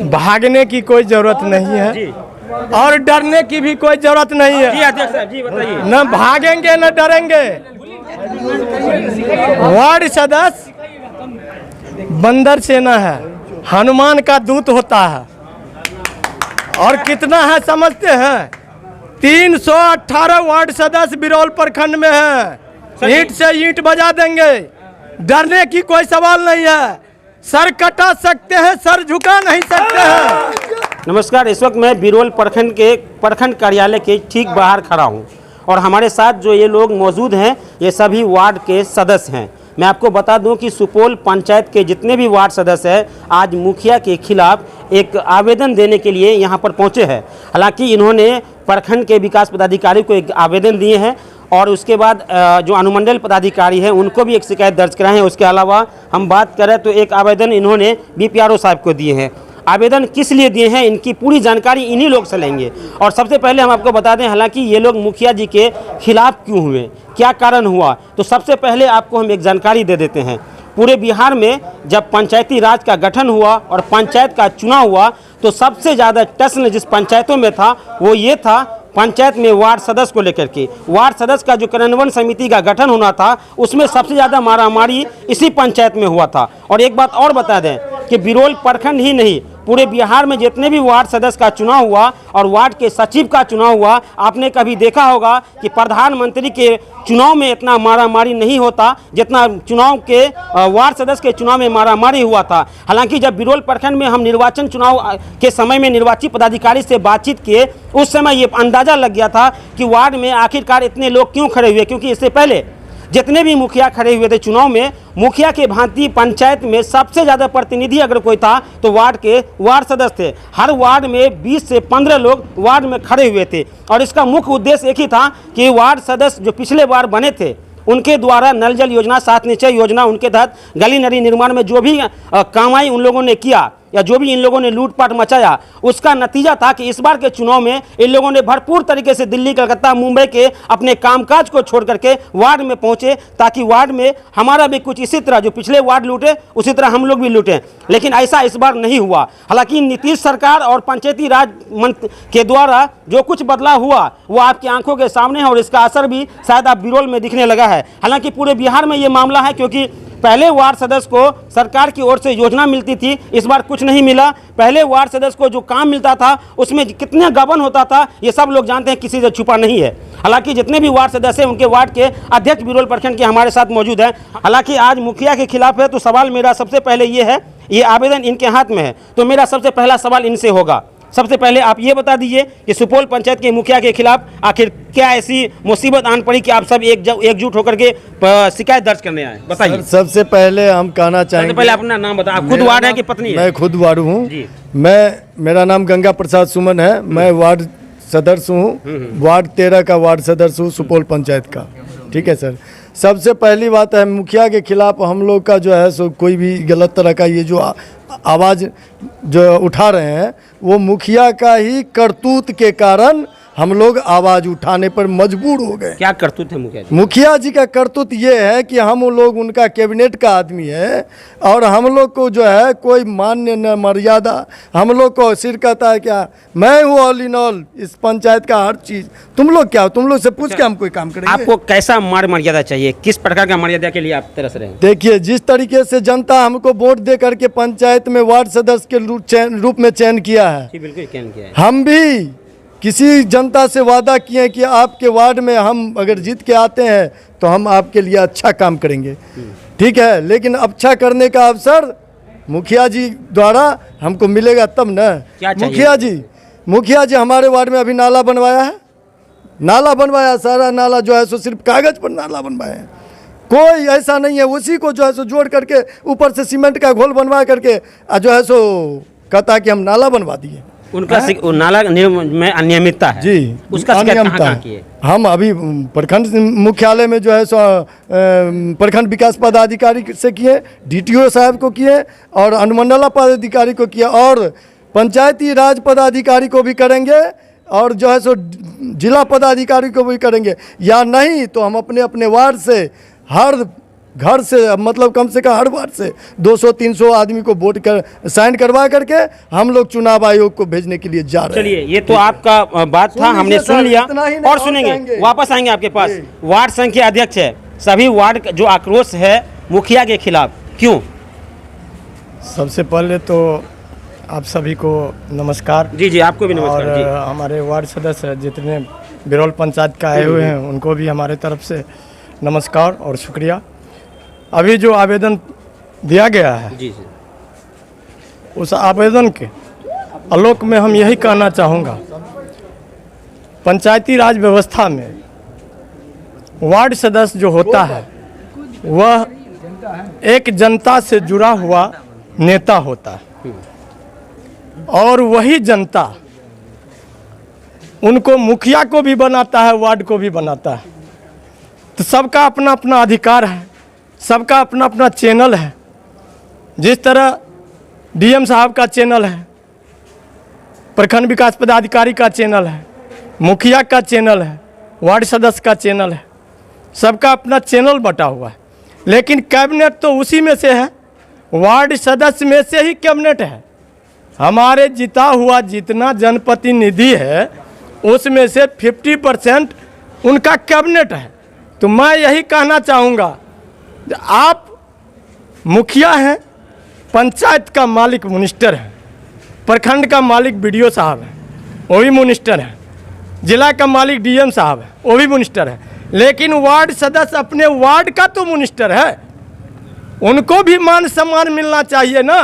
भागने की कोई जरूरत नहीं है और डरने की भी कोई जरूरत नहीं है। जी अध्यक्ष साहब जी बताइए। न भागेंगे न डरेंगे। वार्ड सदस्य बंदर सेना है, हनुमान का दूत होता है। और कितना है समझते हैं? 318 वार्ड सदस्य बिरौल प्रखंड में है। ईंट से ईंट बजा देंगे, डरने की कोई सवाल नहीं है। सर कटा सकते हैं, सर झुका नहीं सकते हैं। नमस्कार, इस वक्त मैं बिरौल प्रखंड के प्रखंड कार्यालय के ठीक बाहर खड़ा हूं और हमारे साथ जो ये लोग मौजूद हैं ये सभी वार्ड के सदस्य हैं। मैं आपको बता दूं कि सुपौल पंचायत के जितने भी वार्ड सदस्य हैं आज मुखिया के खिलाफ एक आवेदन देने के लिए यहां पर पहुंचे हैं। हालांकि इन्होंने प्रखंड के विकास पदाधिकारी को एक आवेदन दिए हैं और उसके बाद जो अनुमंडल पदाधिकारी हैं उनको भी एक शिकायत दर्ज कराए हैं। उसके अलावा हम बात करें तो एक आवेदन इन्होंने बीपीआरओ साहब को दिए हैं। आवेदन किस लिए दिए हैं इनकी पूरी जानकारी इन्हीं लोग से लेंगे। और सबसे पहले हम आपको बता दें, हालांकि ये लोग मुखिया जी के खिलाफ क्यों हुए, क्या कारण हुआ, तो सबसे पहले आपको हम एक जानकारी दे देते हैं। पूरे बिहार में जब पंचायती राज का गठन हुआ और पंचायत का चुनाव हुआ तो सबसे ज़्यादा टसन जिस पंचायतों में था वो ये था पंचायत में वार्ड सदस्य को लेकर के। वार्ड सदस्य का जो कार्यान्वयन समिति का गठन होना था उसमें सबसे ज़्यादा मारामारी इसी पंचायत में हुआ था। और एक बात और बता दें कि बिरौल प्रखंड ही नहीं पूरे बिहार में जितने भी वार्ड सदस्य का चुनाव हुआ और वार्ड के सचिव का चुनाव हुआ, आपने कभी देखा होगा कि प्रधानमंत्री के चुनाव में इतना मारामारी नहीं होता जितना चुनाव के वार्ड सदस्य के चुनाव में मारामारी हुआ था। हालांकि जब बिरौल प्रखंड में हम निर्वाचन चुनाव के समय में निर्वाचित पदाधिकारी से बातचीत किए उस समय ये अंदाज़ा लग गया था कि वार्ड में आखिरकार इतने लोग क्यों खड़े हुए, क्योंकि इससे पहले जितने भी मुखिया खड़े हुए थे चुनाव में, मुखिया के भांति पंचायत में सबसे ज़्यादा प्रतिनिधि अगर कोई था तो वार्ड के वार्ड सदस्य थे। हर वार्ड में 20 से 15 लोग वार्ड में खड़े हुए थे और इसका मुख्य उद्देश्य एक ही था कि वार्ड सदस्य जो पिछले बार बने थे उनके द्वारा नल जल योजना, 7 निश्चय योजना, उनके तहत गली नली निर्माण में जो भी कामाई उन लोगों ने किया या जो भी इन लोगों ने लूटपाट मचाया उसका नतीजा था कि इस बार के चुनाव में इन लोगों ने भरपूर तरीके से दिल्ली, कलकत्ता, मुंबई के अपने कामकाज को छोड़ करके वार्ड में पहुंचे ताकि वार्ड में हमारा भी कुछ इसी तरह जो पिछले वार्ड लूटे उसी तरह हम लोग भी लूटें। लेकिन ऐसा इस बार नहीं हुआ। हालांकि नीतीश सरकार और पंचायती राज मंत्री के द्वारा जो कुछ बदलाव हुआ वो आपकी आंखों के सामने है और इसका असर भी शायद आप बिरौल में दिखने लगा है। हालांकि पूरे बिहार में ये मामला है क्योंकि पहले वार्ड सदस्य को सरकार की ओर से योजना मिलती थी, इस बार कुछ नहीं मिला। पहले वार्ड सदस्य को जो काम मिलता था उसमें कितने गबन होता था ये सब लोग जानते हैं, किसी से छुपा नहीं है। हालांकि जितने भी वार्ड सदस्य हैं उनके वार्ड के अध्यक्ष बिरौल प्रखंड के हमारे साथ मौजूद हैं। हालांकि आज मुखिया के खिलाफ है तो सवाल मेरा सबसे पहले ये है, ये आवेदन इनके हाथ में है तो मेरा सबसे पहला सवाल इनसे होगा। सबसे पहले आप ये बता दीजिए कि सुपौल पंचायत के मुखिया के खिलाफ आखिर क्या ऐसी मुसीबत आन पड़ी कि आप सब एकजुट होकर के शिकायत दर्ज करने आए, बताइए। सबसे पहले हम कहना चाहेंगे, पहले अपना नाम बताओ। आप खुद वार्ड है कि पत्नी है? मैं खुद वार्ड हूँ। मेरा नाम गंगा प्रसाद सुमन है। मैं वार्ड सदस्य हूँ, वार्ड 13 का वार्ड सदस्य हूँ सुपौल पंचायत का। ठीक है सर। सबसे पहली बात है मुखिया के खिलाफ हम लोग का जो है सो कोई भी गलत तरह का ये जो आवाज़ जो उठा रहे हैं वो मुखिया का ही करतूत के कारण हम लोग आवाज़ उठाने पर मजबूर हो गए। क्या करतूत है मुखिया जी? मुखिया जी का करतूत ये है कि हम लोग उनका कैबिनेट का आदमी है और हम लोग को जो है कोई मान्य न मर्यादा, हम लोग को सिर कहता है क्या मैं हूँ ऑल इन ऑल इस पंचायत का हर चीज़, तुम लोग क्या हो, तुम लोग से पूछ के हम कोई काम करेंगे। आपको कैसा मर्यादा चाहिए, किस प्रकार का मर्यादा के लिए आप तरस रहे हैं? देखिए, जिस तरीके से जनता हमको वोट दे करके पंचायत में वार्ड सदस्य के रूप में चयन किया है, बिल्कुल चयन किया है। हम भी किसी जनता से वादा किए हैं कि आपके वार्ड में हम अगर जीत के आते हैं तो हम आपके लिए अच्छा काम करेंगे। ठीक है, लेकिन अच्छा करने का अवसर मुखिया जी द्वारा हमको मिलेगा तब ना। मुखिया जी हमारे वार्ड में अभी नाला बनवाया है, नाला बनवाया, सारा नाला जो है सो सिर्फ कागज पर नाला बनवाया है, कोई ऐसा नहीं है। उसी को जो है सो जोड़ करके ऊपर से सीमेंट का घोल बनवा करके जो है सो कहता कि हम नाला बनवा दिए। उनका नाला में अनियमितता है जी, उसका अनियमितता है। हम अभी प्रखंड मुख्यालय में जो है सो प्रखंड विकास पदाधिकारी से किए, डीटीओ साहब को किए और अनुमंडला पदाधिकारी को किया और पंचायती राज पदाधिकारी को भी करेंगे और जो है सो जिला पदाधिकारी को भी करेंगे। या नहीं तो हम अपने अपने वार्ड से हर घर से मतलब कम से कम हर वार्ड से 200-300 आदमी को वोट कर साइन करवा करके हम लोग चुनाव आयोग को भेजने के लिए जा रहे हैं। चलिए, ये तो आपका बात था, हमने सुन लिया इतना ही नहीं, और सुनेंगे, जाएंगे। वापस आएंगे आपके पास। वार्ड संघ के अध्यक्ष है, सभी वार्ड का जो आक्रोश है मुखिया के खिलाफ, क्यों? सबसे पहले तो आप सभी को नमस्कार। जी जी, आपको भी नमस्कार। और जी, हमारे वार्ड सदस्य जितने बिरौल पंचायत का आए हुए हैं उनको भी हमारे तरफ से नमस्कार और शुक्रिया। अभी जो आवेदन दिया गया है जी जी, उस आवेदन के आलोक में हम यही कहना चाहूँगा, पंचायती राज व्यवस्था में वार्ड सदस्य जो होता है वह एक जनता से जुड़ा हुआ नेता होता है और वही जनता उनको मुखिया को भी बनाता है, वार्ड को भी बनाता है। तो सबका अपना अपना अधिकार है, सबका अपना अपना चैनल है। जिस तरह डीएम साहब का चैनल है, प्रखंड विकास पदाधिकारी का चैनल है, मुखिया का चैनल है, वार्ड सदस्य का चैनल है, सबका अपना चैनल बटा हुआ है। लेकिन कैबिनेट तो उसी में से है, वार्ड सदस्य में से ही कैबिनेट है। हमारे जीता हुआ जितना जनप्रतिनिधि है उसमें से 50% उनका कैबिनेट है। तो मैं यही कहना चाहूँगा, आप मुखिया हैं, पंचायत का मालिक मिनिस्टर है, प्रखंड का मालिक बीडीओ साहब है, वो भी मिनिस्टर है, जिला का मालिक डीएम साहब है, वो भी मिनिस्टर है। लेकिन वार्ड सदस्य अपने वार्ड का तो मिनिस्टर है, उनको भी मान सम्मान मिलना चाहिए ना।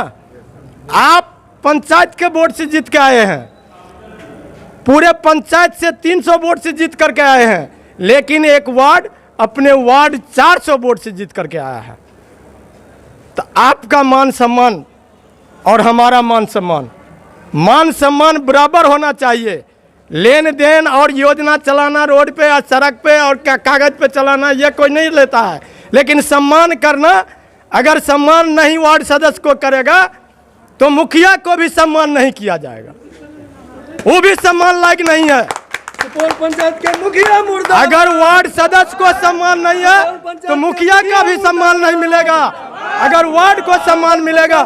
आप पंचायत के वोट से जीत के आए हैं, पूरे पंचायत से 300 वोट से जीत करके आए हैं, लेकिन एक वार्ड अपने वार्ड 400 वोट से जीत करके आया है। तो आपका मान सम्मान और हमारा मान सम्मान बराबर होना चाहिए। लेन देन और योजना चलाना रोड पे या सड़क पे और कागज पे चलाना ये कोई नहीं लेता है, लेकिन सम्मान करना, अगर सम्मान नहीं वार्ड सदस्य को करेगा तो मुखिया को भी सम्मान नहीं किया जाएगा, वो भी सम्मान लायक नहीं है। सुपौल पंचायत के मुखिया मुर्दाबाद। अगर वार्ड सदस्य को सम्मान नहीं है तो मुखिया का भी सम्मान नहीं मिलेगा। अगर वार्ड को सम्मान मिलेगा,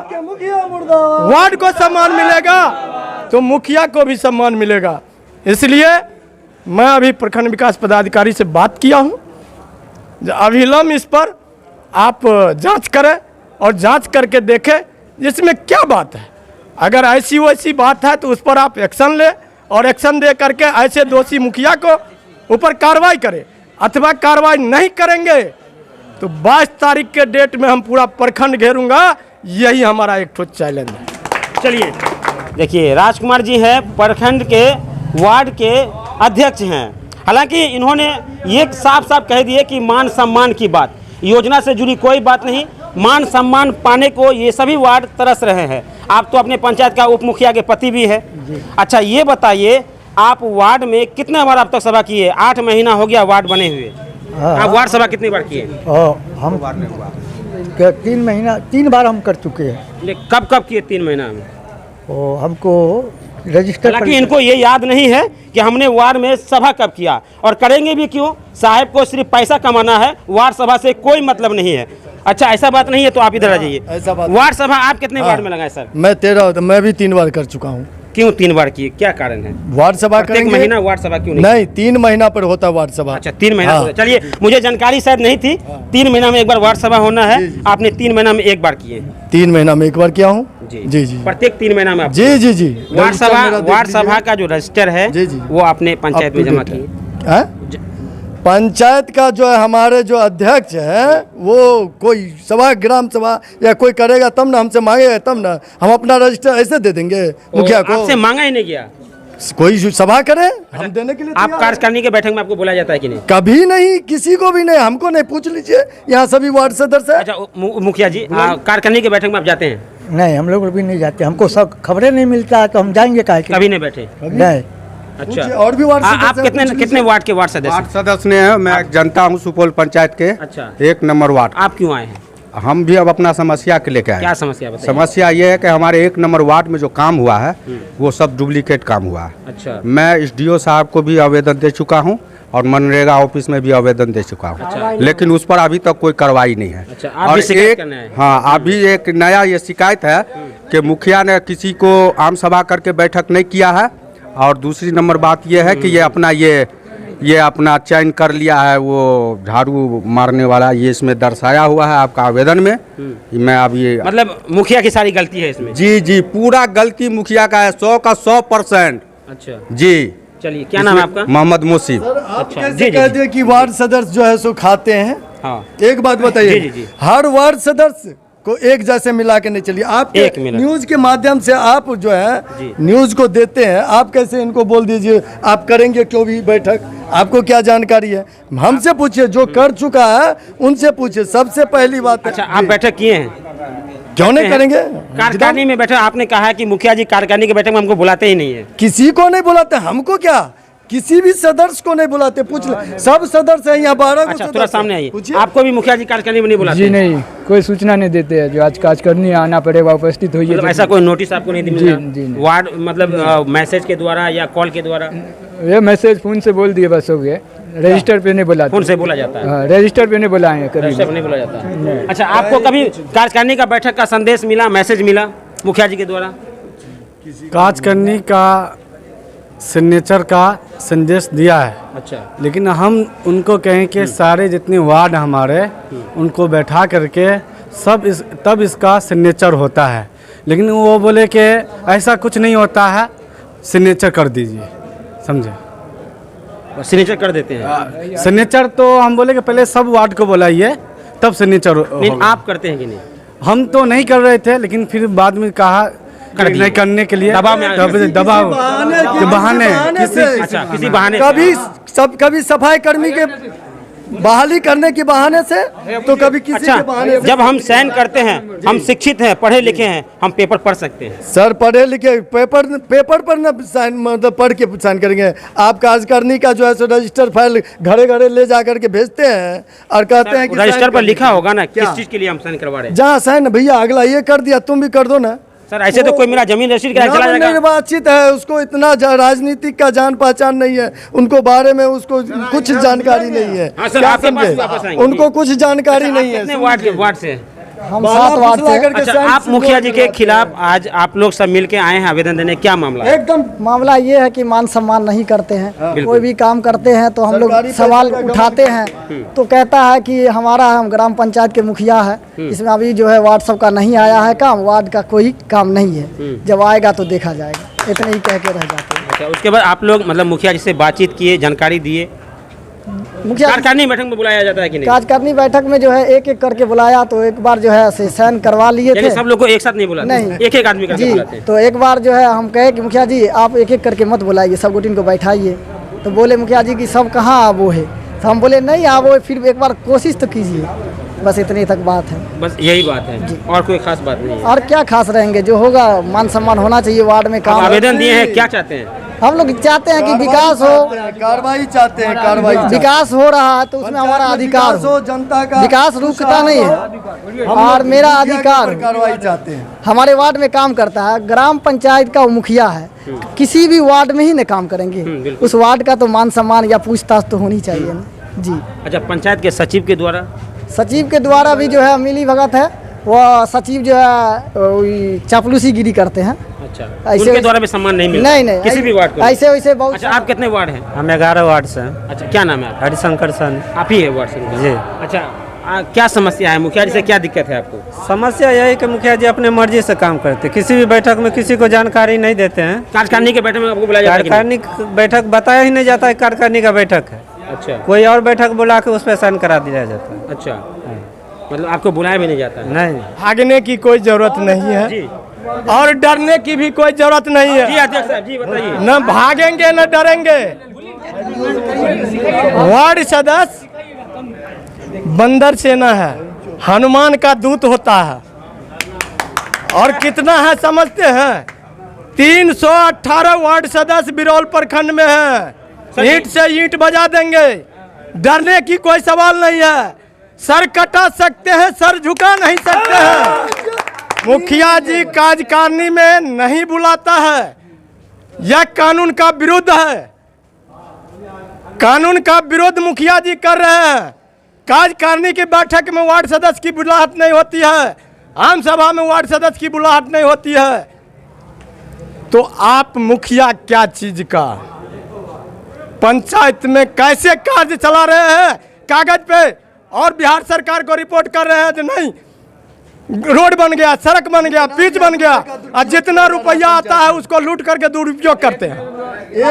वार्ड को सम्मान मिलेगा तो मुखिया को भी सम्मान मिलेगा। इसलिए मैं अभी प्रखंड विकास पदाधिकारी से बात किया हूँ, अविलंब इस पर आप जांच करें और जांच करके देखें इसमें क्या बात है। अगर ऐसी वैसी बात है तो उस पर आप एक्शन ले और एक्शन दे करके ऐसे दोषी मुखिया को ऊपर कार्रवाई करें, अथवा कार्रवाई नहीं करेंगे तो 22 तारीख के डेट में हम पूरा प्रखंड घेरूंगा। यही हमारा एक ठोस चैलेंज है। चलिए, देखिए, राजकुमार जी हैं, प्रखंड के वार्ड के अध्यक्ष हैं। हालांकि इन्होंने ये साफ साफ कह दिए कि मान सम्मान की बात, योजना से जुड़ी कोई बात नहीं, मान सम्मान पाने को ये सभी वार्ड तरस रहे हैं। आप तो अपने पंचायत का उप मुखिया के पति भी है। अच्छा, ये बताइए, आप वार्ड में कितने बार अब तक सभा किए? 8 महीना हो गया वार्ड बने हुए। आप वार्ड सभा कितनी बार किए? हम 3 महीना 3 बार हम कर चुके हैं। कब कब किए 3 महीना में? हमको रजिस्टर, हालांकि इनको ये याद नहीं है कि हमने वार्ड में सभा कब किया, और करेंगे भी क्यों। साहब को सिर्फ पैसा कमाना है, वार्ड सभा से कोई मतलब नहीं है। अच्छा, ऐसा बात नहीं है तो आप इधर आ जाइए। ऐसा बात वार्ड सभा आप कितने वार्ड में लगाए सर? मैं 13, मैं भी 3 बार कर चुका हूँ। क्यों 3 बार किए, क्या कारण है? वार्ड सभा प्रत्येक करेंगे महीना वार्ड सभा क्यों नहीं, 3 महीना पर होता वार्ड सभा। अच्छा, 3 महीना हाँ। होता है। चलिए, मुझे जानकारी शायद नहीं थी, 3 महीना में एक बार वार्ड सभा होना है। आपने 3 महीना में एक बार किए? 3 महीना में एक बार किया हूँ। जी जी जी, प्रत्येक 3 महीना में आप? जी जी जी। वार्ड सभा, मेरा देख वार्ड लीजिए। सभा का जो रजिस्टर है जी, जी। वो आपने पंचायत में जमा किए? हैं? पंचायत का जो है, हमारे जो अध्यक्ष है वो कोई सभा, ग्राम सभा या कोई करेगा तब ना, हमसे मांगेगा तब ना, हम अपना रजिस्टर ऐसे दे देंगे मुखिया को। आपसे मांगा ही नहीं गया? कोई सभा करे हम देने के लिए आप तैयार हैं। कार्यकारिणी के बैठक में आपको बुलाया जाता है कि नहीं? कभी नहीं, किसी को भी नहीं, हमको नहीं। पूछ लीजिए यहाँ सभी वार्ड सदस्य है। अच्छा, मुखिया जी, कार्यकारिणी के बैठक में आप जाते हैं? नहीं, हम लोग भी नहीं जाते, हमको सब खबरें नहीं मिलता है तो हम जाएंगे काहे के? कभी नहीं बैठे? नहीं। अच्छा, और भी वार्ड आप सदस्य कितने पूछ कितने वार्ड के वार्ड सदस्य? वार्ड सदस्य ने है, मैं जनता हूँ सुपौल पंचायत के। अच्छा, 1 नंबर वार्ड। आप क्यों आए हैं? हम भी अब अपना समस्या के लेके आए। क्या समस्या बताइए? समस्या ये है कि हमारे 1 नंबर वार्ड में जो काम हुआ है वो सब डुप्लीकेट काम हुआ है। अच्छा, मैं SDO साहब को भी आवेदन दे चुका हूँ और मनरेगा ऑफिस में भी आवेदन दे चुका हूँ, लेकिन उस पर अभी तक कोई कार्रवाई नहीं है। अच्छा, आप भी शिकायत करने आए? हाँ, अभी एक नया ये शिकायत है कि मुखिया ने किसी को आम सभा करके बैठक नहीं किया है, और दूसरी नंबर बात ये है कि ये अपना चयन कर लिया है वो झाड़ू मारने वाला, ये इसमें दर्शाया हुआ है आपका आवेदन में। मैं अब ये मतलब मुखिया की सारी गलती है इसमें? जी पूरा गलती मुखिया का है, 100 का 100%। अच्छा जी, चलिए, क्या नाम है आपका? मोहम्मद मुसीब। आप जी, कैसे जी, कह जी। दिए कि वार्ड सदस्य जो है सो खाते हैं? हाँ, एक बात बताइए, जी, जी। हर वार्ड सदस्य को एक जैसे मिला के नहीं चलिए। आप एक मिनट। न्यूज के माध्यम से आप जो जी। है न्यूज को देते हैं, आप कैसे इनको बोल दीजिए आप करेंगे क्यों भी बैठक? आपको क्या जानकारी है? हमसे पूछिए, जो कर चुका है उनसे पूछिए। सबसे पहली बात है, अच्छा, आप बैठक किए हैं? क्यों नहीं करेंगे? कार्यकारिणी में बैठक आपने कहा है कि मुखिया जी कार्यकारिणी की बैठक में हमको बुलाते ही नहीं है। किसी को नहीं बुलाते, हमको क्या, किसी भी सदस्य को नहीं बुलाते। पूछ ले, सब सदस्य हैं यहाँ 12 को अच्छा, सदस्य थोड़ा हैं। सामने आइए। पूछिए। आपको भी मुखिया जी कार्यकारिणी में नहीं बुलाते? जी नहीं, कोई सूचना नहीं देते हैं। जो आज काज करनी है आना पड़ेगा, उपस्थित होइए। मतलब ऐसा कोई नोटिस आपको नहीं मिला? जी, नहीं। वार्ड मतलब मैसेज के द्वारा या कॉल के द्वारा? ये मैसेज फोन से बोल दिए बस हो गए, रजिस्टर पे नहीं बुलाते। फोन से बोला जाता है? हाँ, रजिस्टर पे नहीं बुलाए हैं कभी। रजिस्टर पे नहीं बोला जाता है। अच्छा, आपको कभी कार्यकारिणी का बैठक का संदेश मिला, मैसेज मिला मुखिया जी के द्वारा? कार्यकारिणी का सिग्नेचर का संदेश दिया है, अच्छा, लेकिन हम उनको कहें कि सारे जितने वार्ड हमारे उनको बैठा करके तब इसका सिग्नेचर होता है, लेकिन वो बोले कि ऐसा कुछ नहीं होता है, सिग्नेचर कर दीजिए। समझे? सिग्नेचर कर देते हैं? सिग्नेचर तो हम बोले कि पहले सब वार्ड को बुलाइए तब सिग्नेचर नहीं, होगा। आप करते हैं कि नहीं? हम तो नहीं कर रहे थे, लेकिन फिर बाद में कहा कर दिए। नहीं करने के लिए दबाव में आ गए। दबाव के बहाने अच्छा, किसी बहाने कभी सफाई कर्मी के बहाली करने के बहाने से, तो कभी किसी अच्छा, के बहाने से। जब हम साइन करते हैं, हम शिक्षित हैं, पढ़े लिखे हैं, हम पेपर पढ़ सकते हैं। सर पढ़े लिखे पेपर पर न साइन, मतलब पढ़ के साइन करेंगे? आप कार्यकारिणी का जो है सो रजिस्टर फाइल घरे घरे ले जा करके भेजते हैं और कहते हैं कि रजिस्टर साइन पर कर लिखा होगा ना क्या? किस चीज के लिए हम साइन करवा रहे हैं? जहाँ साइन भैया अगला ये कर दिया, तुम भी कर दो ना। सर ऐसे तो कोई मेरा जमीन रजिस्ट्री करा चला जाएगा? निर्वाचित है, उसको इतना राजनीतिक का जान पहचान नहीं है, उनको बारे में उसको कुछ जानकारी नहीं है। हाँ सर, क्या आपके पास समझे? वापस आएंगे। उनको कुछ जानकारी नहीं है। कितने वार्ड से? हम 7 वार्ड से। अच्छा, आप मुखिया जी के खिलाफ आज आप लोग सब मिलके आए हैं आवेदन देने, क्या मामला है? एकदम मामला ये है कि मान सम्मान नहीं करते हैं। कोई भी काम करते हैं तो हम लोग सरकारी सवाल पैसे का उठाते हैं, तो कहता है कि हमारा हम ग्राम पंचायत के मुखिया है, इसमें अभी जो है वार्ड सब का नहीं आया है काम, वार्ड का कोई काम नहीं है, जब आएगा तो देखा जाएगा, इतने ही कह के रह जाते हैं। अच्छा, उसके बाद आप लोग मतलब मुखिया जी से बातचीत किए, जानकारी दिए? मुखिया कार्यकारिणी बैठक में बुलाया जाता है कि नहीं? कार्यकारिणी बैठक में जो है एक एक करके बुलाया, तो एक बार जो है से साइन करवा लिए यानी थे। सब लोग को एक साथ नहीं बुलाते? नहीं। एक एक आदमी करके जी, बुलाते हैं? तो एक बार जो है हम कहे कि मुखिया जी आप एक एक करके मत बुलाइए, सब गोटिन को बैठाइए। तो बोले मुखिया जी कि सब कहाँ आबो है, तो हम बोले नहीं आबो, फिर एक बार कोशिश तो कीजिए। बस इतनी तक बात है। बस यही बात है, और कोई खास बात नहीं है? और क्या खास रहेंगे, जो होगा मान सम्मान होना चाहिए वार्ड में आप काम। आवेदन दिए हैं, क्या चाहते हैं? हम लोग चाहते हैं कि विकास हो, कार्रवाई चाहते हैं, कार्रवाई विकास हो रहा है तो उसमें हमारा अधिकार विकास हो। हो, जनता का विकास रुकता नहीं है, और मेरा अधिकार हो। कार्रवाई चाहते हैं। हमारे वार्ड में काम करता है, ग्राम पंचायत का वो मुखिया है, किसी भी वार्ड में ही न काम करेंगे, बिल्कुल। उस वार्ड का तो मान सम्मान या पूछताछ तो होनी चाहिए ना जी। अच्छा, पंचायत के सचिव के द्वारा? सचिव के द्वारा भी जो है मिली भगत है, वह सचिव जो है चापलूसी गिरी करते हैं। अच्छा, उनके द्वारा भी सम्मान नहीं मिलता? नहीं किसी भी वार्ड को? ऐसे वैसे बहुत। अच्छा, आप कितने वार्ड हैं? हम 11 वार्ड से हैं। अच्छा, क्या नाम है आपका? हरिशंकर सन। आप ही है वार्ड संख्या? जी। अच्छा, क्या समस्या है? मुखिया जी से क्या दिक्कत है आपको? समस्या यही कि मुखिया जी अपने मर्जी से काम करते, किसी भी बैठक में किसी को जानकारी नहीं देते हैं। कार्यकारिणी के बैठक में आपको बुलाया जाता है कि नहीं? कार्यकारिणी बैठक बताया ही नहीं जाता है, कार्यकारिणी का बैठक है। अच्छा, कोई और बैठक बुला के उस पर साइन करा दिया जाता है। अच्छा, मतलब आपको बुलाया भी नहीं जाता है? नहीं, भागने की कोई जरूरत नहीं है जी और डरने की भी कोई जरूरत नहीं जी, है। अध्यक्ष साहब जी बताइए। न भागेंगे न डरेंगे। वार्ड सदस्य बंदर सेना है, हनुमान का दूत होता है। और कितना है समझते हैं? 318 वार्ड सदस्य बिरौल प्रखंड में है। ईंट से ईंट बजा देंगे, डरने की कोई सवाल नहीं है। सर कटा सकते हैं, सर झुका नहीं सकते हैं। मुखिया जी कार्यकारिणी में नहीं बुलाता है, यह कानून का विरुद्ध है। कानून का विरोध मुखिया जी कर रहे हैं। कार्यकारिणी की बैठक में वार्ड सदस्य की बुलाहट नहीं होती है, आम सभा में वार्ड सदस्य की बुलाहट नहीं होती है, तो आप मुखिया क्या चीज का? पंचायत में कैसे कार्य चला रहे हैं कागज पे, और बिहार सरकार को रिपोर्ट कर रहे हैं कि नहीं रोड बन गया, सड़क बन गया, पिच बन गया, और जितना रुपया आता है उसको लूट करके दुरुपयोग करते हैं।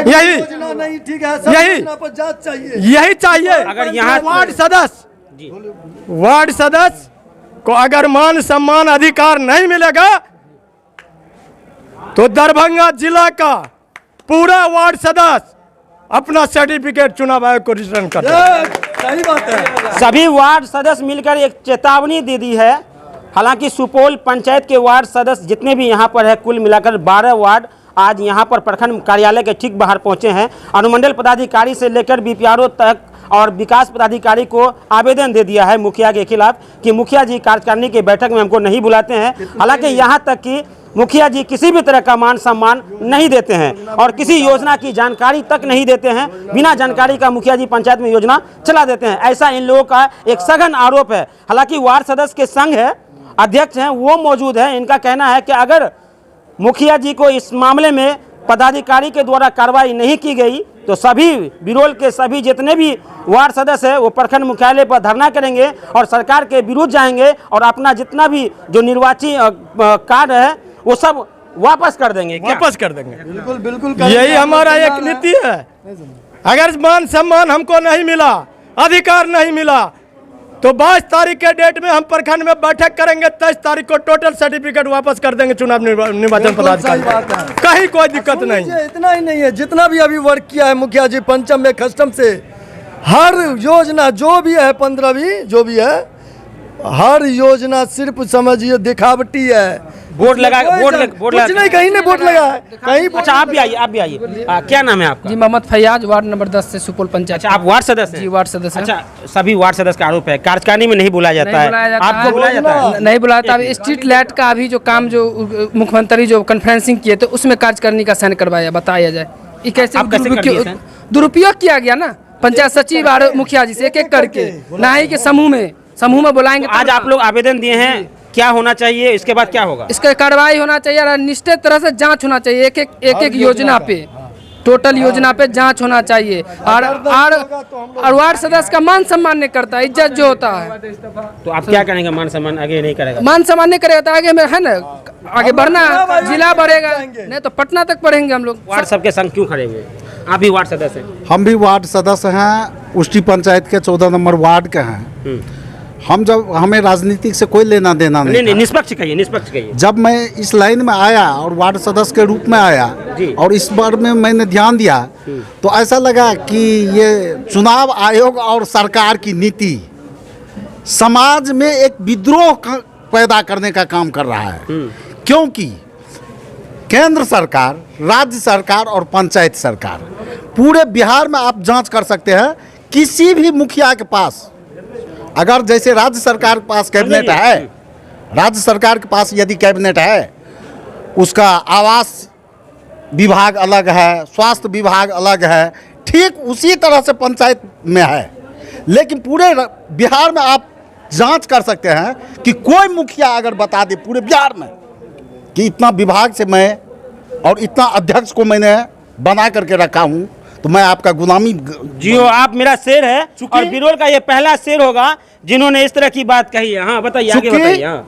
यही योजना नहीं ठीक है, सब यही योजना पर जांच चाहिए। यही चाहिए। अगर यहाँ वार्ड सदस्य को अगर मान सम्मान अधिकार नहीं मिलेगा तो दरभंगा जिला का पूरा वार्ड सदस्य अपना सर्टिफिकेट चुनाव आयोग को रिटर्न कर सही बात है। सभी वार्ड सदस्य मिलकर एक चेतावनी दे दी है। हालांकि सुपौल पंचायत के वार्ड सदस्य जितने भी यहाँ पर है, कुल मिलाकर 12 वार्ड आज यहाँ पर प्रखंड कार्यालय के ठीक बाहर पहुँचे हैं। अनुमंडल पदाधिकारी से लेकर बीपीआरओ तक और विकास पदाधिकारी को आवेदन दे दिया है मुखिया के खिलाफ कि मुखिया जी कार्यकारिणी की बैठक में हमको नहीं बुलाते हैं। हालांकि यहाँ तक कि मुखिया जी किसी भी तरह का मान सम्मान नहीं देते हैं और किसी योजना की जानकारी तक नहीं देते हैं। बिना जानकारी का मुखिया जी पंचायत में योजना चला देते हैं, ऐसा इन लोगों का एक सघन आरोप है। हालांकि वार्ड सदस्य के संघ है, अध्यक्ष हैं, वो मौजूद हैं। इनका कहना है कि अगर मुखिया जी को इस मामले में पदाधिकारी के द्वारा कार्रवाई नहीं की गई तो सभी बिरोल के सभी जितने भी वार्ड सदस्य है वो प्रखंड मुख्यालय पर धरना करेंगे और सरकार के विरुद्ध जाएंगे और अपना जितना भी जो निर्वाची कार्ड है वो सब वापस कर देंगे। वापस कर देंगे। बिल्कुल बिल्कुल यही हमारा एक नीति है। अगर मान सम्मान हमको नहीं मिला, अधिकार नहीं मिला, तो 22 तारीख के डेट में हम प्रखंड में बैठक करेंगे। 23 तारीख को टोटल सर्टिफिकेट वापस कर देंगे चुनाव निर्वाचन पदाधिकारी। कहीं कोई दिक्कत नहीं। इतना ही नहीं है, जितना भी अभी वर्क किया है मुखिया जी पंचम में कस्टम से, हर योजना जो भी है 15वीं जो भी है, हर योजना सिर्फ समझिए दिखावटी है। बोर्ड लगा कुछ नहीं, कहीं नहीं बोर्ड लगा है कहीं। अच्छा आप भी आइए क्या नाम है आपका? जी मोहम्मद फैयाज, वार्ड नंबर 10 से सुपौल पंचायत। अच्छा आप वार्ड सदस्य हैं? जी वार्ड सदस्य। अच्छा सभी वार्ड सदस्य का आरोप है कार्यकारिणी में नहीं बुलाया जाता है, आपको बुलाया जाता है? नहीं बुलाया जाता। अभी स्ट्रीट लाइट का अभी जो काम जो मुख्यमंत्री जो कॉन्फ्रेंसिंग किए तो उसमें कार्यकारिणी का साइन करवाया, बताया जाए ये कैसे दुरुपयोग किया गया ना। पंचायत सचिव और मुखिया जी से एक करके, ना ही कि समूह में बुलाएंगे। आज आप लोग आवेदन दिए हैं, क्या होना चाहिए, इसके बाद क्या होगा? इसका कार्रवाई होना चाहिए और निश्चित तरह से जांच होना चाहिए। एक योजना पे, टोटल योजना पे जांच होना चाहिए। और वार्ड सदस्य का मान सम्मान नहीं करता, इज्जत जो होता है। तो आप क्या करेंगे? मान सम्मान आगे नहीं करेगा? मान सम्मान नहीं करेगा तो आगे में है ना, आगे बढ़ना, जिला बढ़ेगा, नहीं तो पटना तक बढ़ेंगे हम लोग। वार्ड सबके संग क्यों खड़े हुए? आप भी वार्ड सदस्य हैं? हम भी वार्ड सदस्य हैं, उष्टी पंचायत के 14 नंबर वार्ड के हैं। हम जब हमें राजनीतिक से कोई लेना देना नहीं, निष्पक्ष कहिए, निष्पक्ष कहिए। जब मैं इस लाइन में आया और वार्ड सदस्य के रूप में आया और इस बार में मैंने ध्यान दिया तो ऐसा लगा कि ये चुनाव आयोग और सरकार की नीति समाज में एक विद्रोह पैदा करने का काम कर रहा है। क्योंकि केंद्र सरकार, राज्य सरकार और पंचायत सरकार, पूरे बिहार में आप जांच कर सकते हैं। किसी भी मुखिया के पास अगर जैसे राज्य सरकार के पास कैबिनेट है, राज्य सरकार के पास यदि कैबिनेट है, उसका आवास विभाग अलग है, स्वास्थ्य विभाग अलग है, ठीक उसी तरह से पंचायत में है। लेकिन पूरे बिहार में आप जांच कर सकते हैं कि कोई मुखिया अगर बता दे पूरे बिहार में कि इतना विभाग से मैं और इतना अध्यक्ष को मैंने बना करके रखा हूँ, तो मैं आपका गुलामी। जियो आप मेरा शेर है और बिरोल का ये पहला शेर होगा जिन्होंने इस तरह की बात कही है। हाँ बताइए, आगे बताइए। हाँ,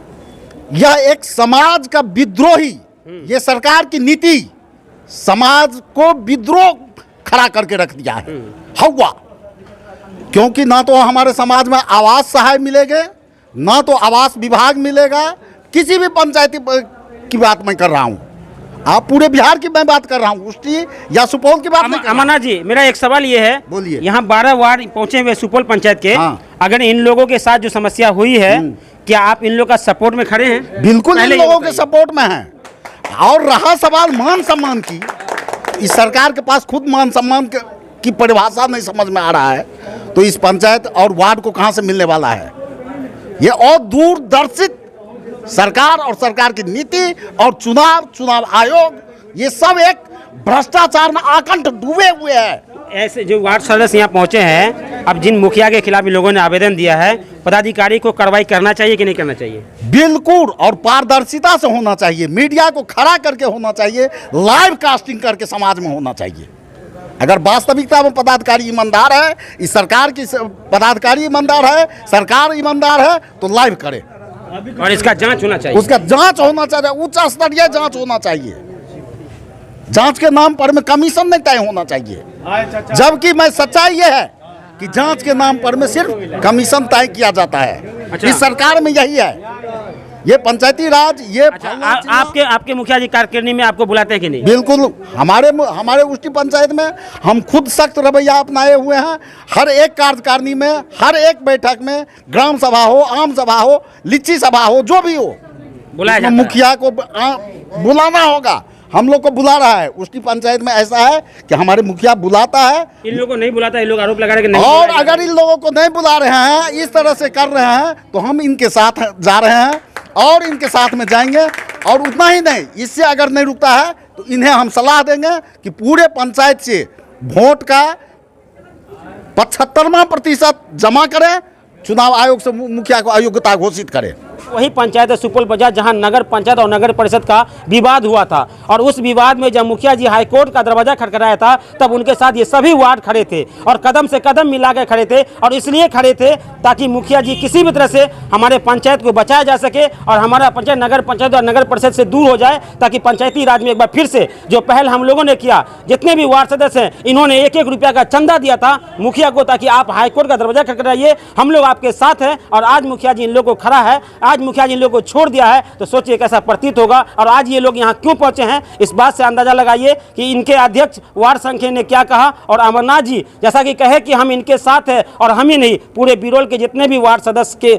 यह एक समाज का विद्रोही, ये सरकार की नीति समाज को विद्रोह खड़ा करके रख दिया है। हवा, क्योंकि ना तो हमारे समाज में आवास सहाय मिलेंगे, ना तो आवास विभाग मिलेगा। किसी भी पंचायती की बात मैं कर रहा हूँ, आप पूरे बिहार की मैं बात कर रहा हूँ, उष्टी या सुपौल की बात नहीं। अमरनाथ जी, मेरा एक सवाल ये है, बोलिए। यहाँ 12 वार्ड पहुंचे हुए सुपौल पंचायत के, हाँ। अगर इन लोगों के साथ जो समस्या हुई है, क्या आप इन लोगों का सपोर्ट में खड़े हैं? बिल्कुल इन लोगों के सपोर्ट में हैं। और रहा सवाल मान सम्मान की, इस सरकार के पास खुद मान सम्मान की परिभाषा नहीं समझ में आ रहा है, तो इस पंचायत और वार्ड को कहाँ से मिलने वाला है? ये और दूरदर्शित सरकार और सरकार की नीति और चुनाव आयोग, ये सब एक भ्रष्टाचार में आकंठ डूबे हुए हैं। ऐसे जो वार्ड सदस्य यहाँ पहुँचे हैं, अब जिन मुखिया के खिलाफ इन लोगों ने आवेदन दिया है, पदाधिकारी को कार्रवाई करना चाहिए कि नहीं करना चाहिए? बिल्कुल, और पारदर्शिता से होना चाहिए, मीडिया को खड़ा करके होना चाहिए, लाइव कास्टिंग करके समाज में होना चाहिए। अगर वास्तविकता में पदाधिकारी ईमानदार है, इस सरकार की पदाधिकारी ईमानदार है, सरकार ईमानदार है, तो लाइव करे और इसका जांच होना चाहिए। उसका जांच होना चाहिए, उच्च स्तरीय जांच होना चाहिए। जांच के नाम पर में कमीशन नहीं तय होना चाहिए, जबकि मैं सच्चाई ये है कि जांच के नाम पर में सिर्फ कमीशन तय किया जाता है। अच्छा। इस सरकार में यही है, ये पंचायती राज, ये अच्छा, आपके मुखिया जी कार्यकारिणी में आपको बुलाते हैं कि नहीं? बिल्कुल, हमारे उष्टी पंचायत में हम खुद सख्त रवैया अपनाए हुए हैं। हर एक कार्यकारिणी में, हर एक बैठक में, ग्राम सभा हो, आम सभा हो, लीची सभा हो, जो भी हो, बुलाया जाता है। मुखिया को बुलाना होगा। हम लोग को बुला रहा है। उष्टी पंचायत में ऐसा है कि हमारे मुखिया बुलाता है। इन लोगों को नहीं बुलाता, इन लोग आरोप लगा रहे हैं कि नहीं और बुलाया अगर इन लोगों को नहीं बुला रहे हैं, इस तरह से कर रहे हैं, तो हम इनके साथ जा रहे हैं और इनके साथ में जाएंगे। और उतना ही नहीं, इससे अगर नहीं रुकता है तो इन्हें हम सलाह देंगे कि पूरे पंचायत से वोट का 75% जमा करें, चुनाव आयोग से मुखिया को अयोग्यता घोषित करें। वही पंचायत है सुपौल बाजार, जहां नगर पंचायत और नगर परिषद का विवाद हुआ था, और उस विवाद में जब मुखिया जी हाईकोर्ट का दरवाजा खटखटाया था, तब उनके साथ ये सभी वार्ड खड़े थे और कदम से कदम मिला के खड़े थे। और इसलिए खड़े थे ताकि मुखिया जी किसी भी तरह से हमारे पंचायत को बचाया जा सके और हमारा पंचायत नगर पंचायत और नगर परिषद से दूर हो जाए, ताकि पंचायती राज में एक बार फिर से जो पहल हम लोगों ने किया, जितने भी वार्ड सदस्य हैं, इन्होंने 1-1 रुपया का चंदा दिया था मुखिया को, ताकि आप हाईकोर्ट का दरवाजा खटखटाइए, हम लोग आपके साथ हैं। और आज मुखिया जी इन लोगों को खड़ा है, आज मुखिया जी इन लोगों को छोड़ दिया है, तो सोचिए कैसा प्रतीत होगा। और आज ये लोग यहाँ क्यों पहुंचे हैं, इस बात से अंदाजा लगाइए कि इनके अध्यक्ष वार्ड संख्या ने क्या कहा। और अमरनाथ जी जैसा कि कहे कि हम इनके साथ हैं, और हम ही नहीं, पूरे बिरोल के जितने भी वार्ड सदस्य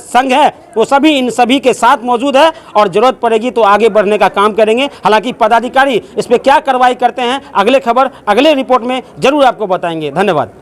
संघ है, वो सभी इन सभी के साथ मौजूद है और जरूरत पड़ेगी तो आगे बढ़ने का काम करेंगे। हालांकि पदाधिकारी इस पर क्या कार्रवाई करते हैं, अगले खबर अगले रिपोर्ट में जरूर आपको बताएंगे। धन्यवाद।